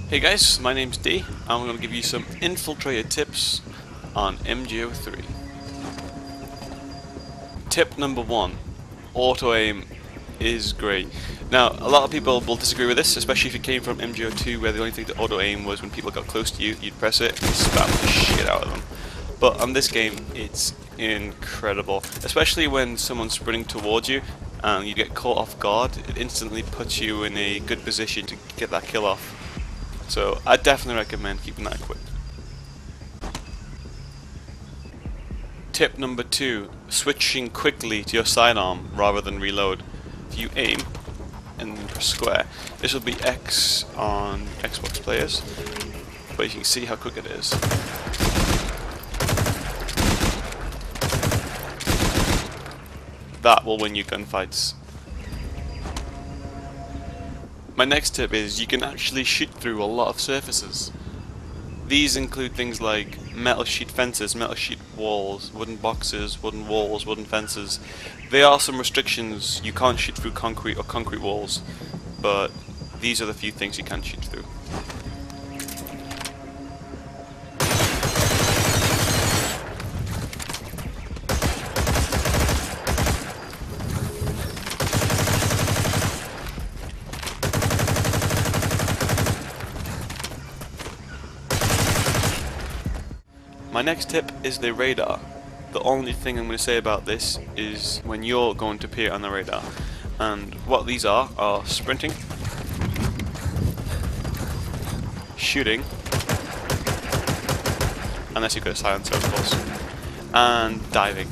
Hey guys, my name's D. I'm going to give you some Infiltrator tips on MGO3. Tip number 1, auto aim is great. Now, a lot of people will disagree with this, especially if you came from MGO2 where the only thing to auto aim was when people got close to you, you'd press it and spam the shit out of them. But on this game, it's incredible, especially when someone's sprinting towards you and you get caught off guard. It instantly puts you in a good position to get that kill off. So I definitely recommend keeping that equipped. Tip number 2, switching quickly to your sidearm rather than reload. If you aim and then press square, this will be X on Xbox players, but you can see how quick it is. That will win you gunfights. My next tip is you can actually shoot through a lot of surfaces. These include things like metal sheet fences, metal sheet walls, wooden boxes, wooden walls, wooden fences. There are some restrictions, you can't shoot through concrete or concrete walls, but these are the few things you can shoot through. My next tip is the radar. The only thing I'm going to say about this is when you're going to appear on the radar. And what these are sprinting, shooting, unless you've got a silencer of course, and diving.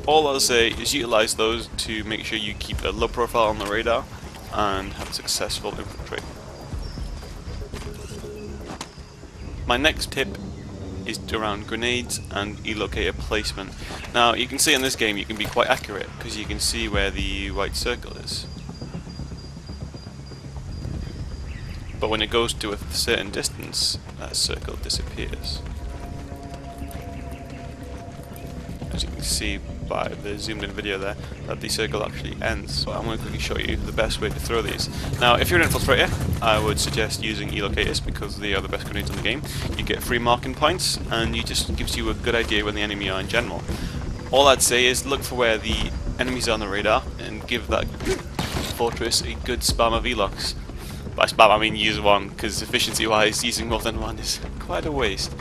All I'll say is utilize those to make sure you keep a low profile on the radar and have a successful infiltrate. My next tip is around grenades and elocator placement. Now you can see in this game you can be quite accurate because you can see where the white circle is. But when it goes to a certain distance, that circle disappears. As you can see by the zoomed in video there, that the circle actually ends. So I'm going to quickly show you the best way to throw these. Now if you're an infiltrator, I would suggest using elocators because they are the best grenades in the game. You get free marking points and it just gives you a good idea where the enemy are in general. All I'd say is look for where the enemies are on the radar and give that fortress a good spam of elocs. By spam I mean use one, because efficiency wise using more than one is quite a waste.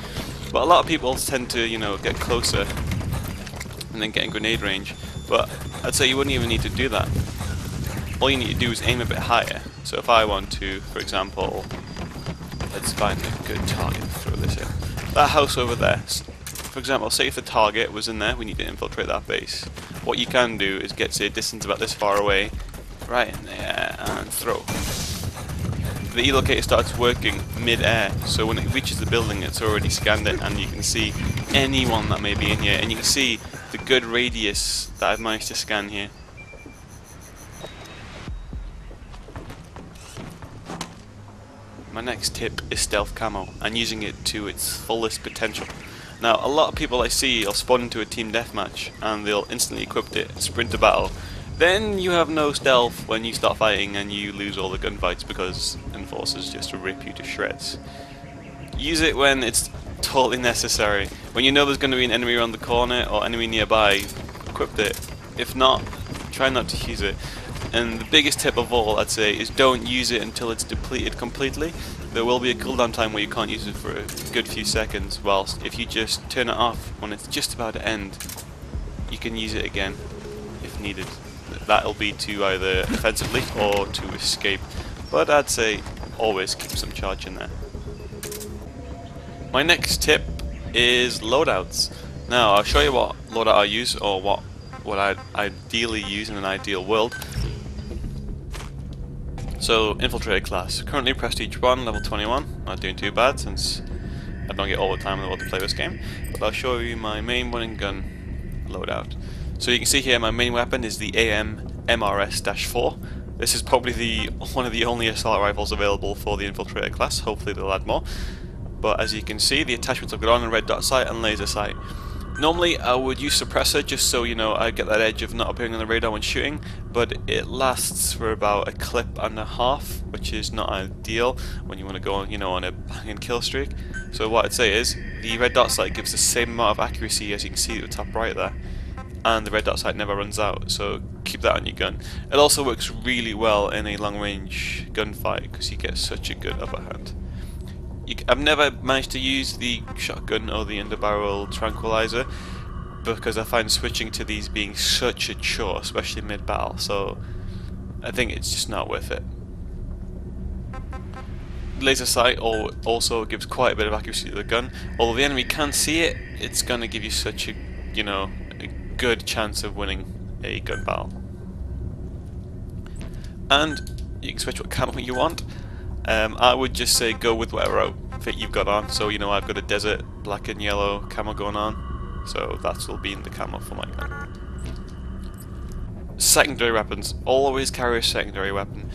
But a lot of people tend to, you know, get closer and then get in grenade range, but I'd say you wouldn't even need to do that. All you need to do is aim a bit higher. So if I want to, for example, let's find a good target to throw this in. That house over there, for example, say if the target was in there, we need to infiltrate that base. What you can do is get to a distance about this far away, right in there, and throw. The elocator starts working mid-air, so when it reaches the building it's already scanned it and you can see anyone that may be in here, and you can see the good radius that I've managed to scan here. My next tip is stealth camo and using it to its fullest potential. Now a lot of people I see will spawn into a team deathmatch and they'll instantly equip it, sprint to battle. Then you have no stealth when you start fighting and you lose all the gunfights because enforcers just rip you to shreds. Use it when it's totally necessary. When you know there's going to be an enemy around the corner or enemy nearby, equip it. If not, try not to use it. And the biggest tip of all, I'd say, is don't use it until it's depleted completely. There will be a cooldown time where you can't use it for a good few seconds, whilst if you just turn it off when it's just about to end, you can use it again if needed. That'll be to either offensively or to escape, but I'd say always keep some charge in there. My next tip is loadouts. Now I'll show you what loadout I use, or what I'd ideally use in an ideal world. So Infiltrator class, currently Prestige 1, level 21, not doing too bad since I don't get all the time in the world to play this game, but I'll show you my main running gun loadout. So you can see here my main weapon is the AM MRS-4. This is probably one of the only assault rifles available for the Infiltrator class, hopefully they'll add more. But as you can see, the attachments have got on and red dot sight and laser sight. Normally I would use suppressor just so you know I get that edge of not appearing on the radar when shooting, but it lasts for about a clip and a half, which is not ideal when you want to go on, you know, on a banging kill streak. So what I'd say is the red dot sight gives the same amount of accuracy as you can see at the top right there, and the red dot sight never runs out, so keep that on your gun. It also works really well in a long range gunfight because you get such a good upper hand. I've never managed to use the shotgun or the underbarrel tranquilizer because I find switching to these being such a chore, especially mid-battle, so I think it's just not worth it. Laser sight also gives quite a bit of accuracy to the gun. Although the enemy can see it, it's going to give you such a, you know, a good chance of winning a gun battle. And you can switch what camo you want. I would just say go with whatever outfit you've got on. So you know I've got a desert black and yellow camo going on, so that will be in the camo for my gun. Secondary weapons. Always carry a secondary weapon.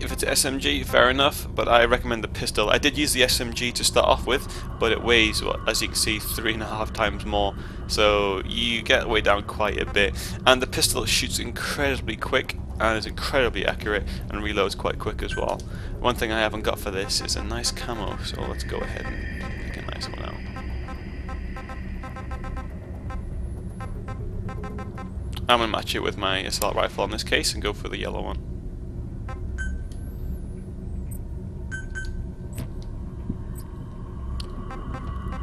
If it's SMG, fair enough, but I recommend the pistol. I did use the SMG to start off with, but it weighs, as you can see, 3.5 times more, so you get weighed down quite a bit. And the pistol shoots incredibly quick and is incredibly accurate and reloads quite quick as well. One thing I haven't got for this is a nice camo, so let's go ahead and pick a nice one out. I'm going to match it with my assault rifle in this case and go for the yellow one.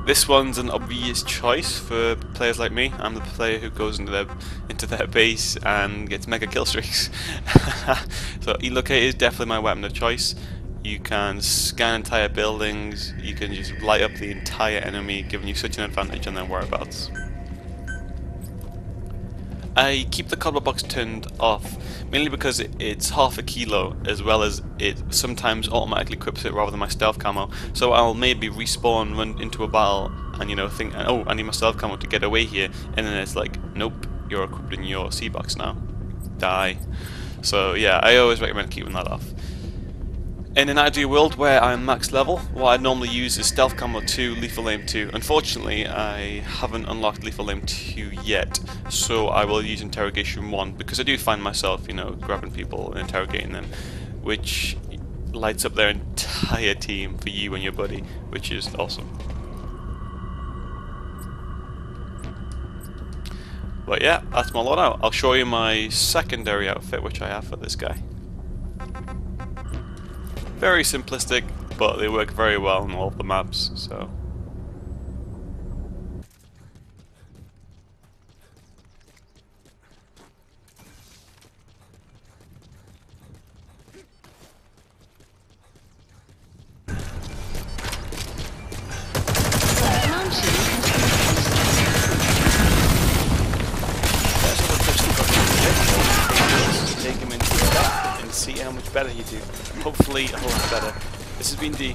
This one's an obvious choice for players like me. I'm the player who goes into their base and gets mega kill streaks. So E-Locator is definitely my weapon of choice. You can scan entire buildings, you can just light up the entire enemy, giving you such an advantage on their whereabouts. I keep the cardboard box turned off, mainly because it's half a kilo, as well as it sometimes automatically equips it rather than my stealth camo. So I'll maybe respawn, run into a battle, and you know think, oh, I need my stealth camo to get away here, and then it's like, nope, you're equipped in your C box now. Die. So yeah, I always recommend keeping that off. In an ideal world where I'm max level, what I normally use is Stealth Camo 2, Lethal Aim 2. Unfortunately, I haven't unlocked Lethal Aim 2 yet, so I will use Interrogation 1, because I do find myself, you know, grabbing people and interrogating them, which lights up their entire team for you and your buddy, which is awesome. But yeah, that's my loadout. I'll show you my secondary outfit, which I have for this guy. Very simplistic, but they work very well on all of the maps, so. Take him into your back and see how much better you do. Hopefully a whole lot better. This has been D.